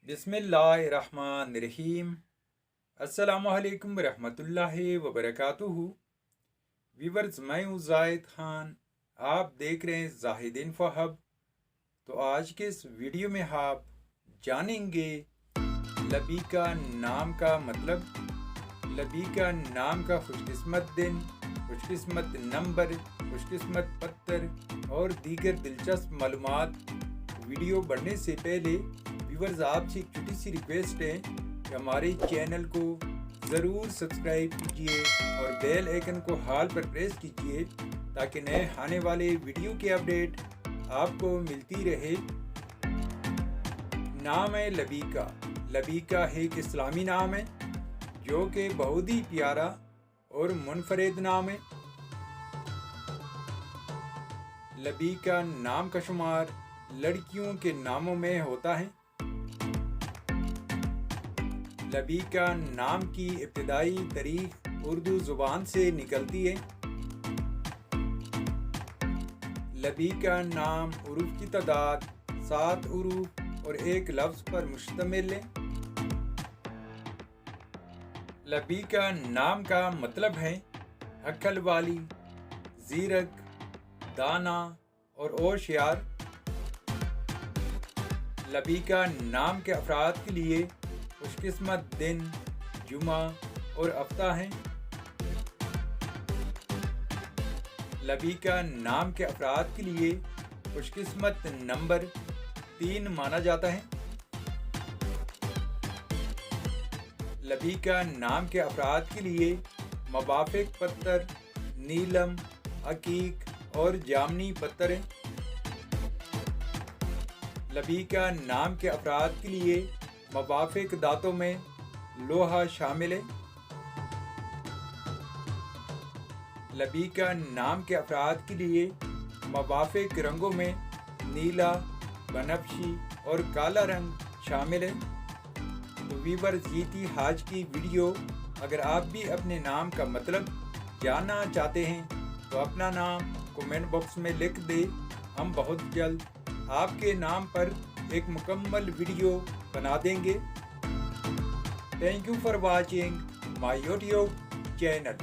बिस्मिल्लाहिर्रहमानिर्रहीम। अस्सलामुअलैकुम रहमतुल्लाहि व बरकातुहू। व्यूवर्स, मैं हूँ जाहिद खान, आप देख रहे हैं जाहिद इन्फो हब। तो आज के इस वीडियो में आप जानेंगे लबीका नाम का मतलब, लबीका नाम का खुशकिस्मत दिन, खुशकिस्मत नंबर, खुशकिस्मत पत्थर और दीगर दिलचस्प मालूमात। वीडियो बढ़ने से पहले व्यूवर्स, आपसे एक छोटी सी रिक्वेस्ट है कि हमारे चैनल को ज़रूर सब्सक्राइब कीजिए और बेल आइकन को हाल पर प्रेस कीजिए ताकि नए आने वाले वीडियो की अपडेट आपको मिलती रहे। नाम है लबीका। लबीका एक इस्लामी नाम है जो कि बहुत ही प्यारा और मुनफरिद नाम है। लबीका नाम का शुमार लड़कियों के नामों में होता है। लबीका नाम की इब्तिदाई तारीख उर्दू ज़ुबान से निकलती है। लबीका नाम उरूफ की तादाद 7 उरूफ और एक लफ्ज़ पर मुश्तमिल है। लबीका नाम का मतलब है अक्ल वाली, ज़ीरक, दाना और होशियार। लबीका नाम के अफराद के लिए खुशकिस्मत दिन जुमा और हफ्ता हैं। लबीका नाम के अफराद के लिए खुशकिस्मत नंबर 3 माना जाता है। लबीका नाम के अफराद के लिए मवाफिक पत्थर नीलम, अकीक और जामनी पत्थर हैं। लबीका नाम के अफराद के लिए मवाफिक दांतों में लोहा शामिल है। लबीका नाम के अफराद के लिए मवाफिक रंगों में नीला, बनफशी और काला रंग शामिल है। तो व्यूअर्स, ये थी आज की वीडियो। अगर आप भी अपने नाम का मतलब जानना चाहते हैं तो अपना नाम कमेंट बॉक्स में लिख दें। हम बहुत जल्द आपके नाम पर एक मुकम्मल वीडियो बना देंगे। Thank you for watching my YouTube channel.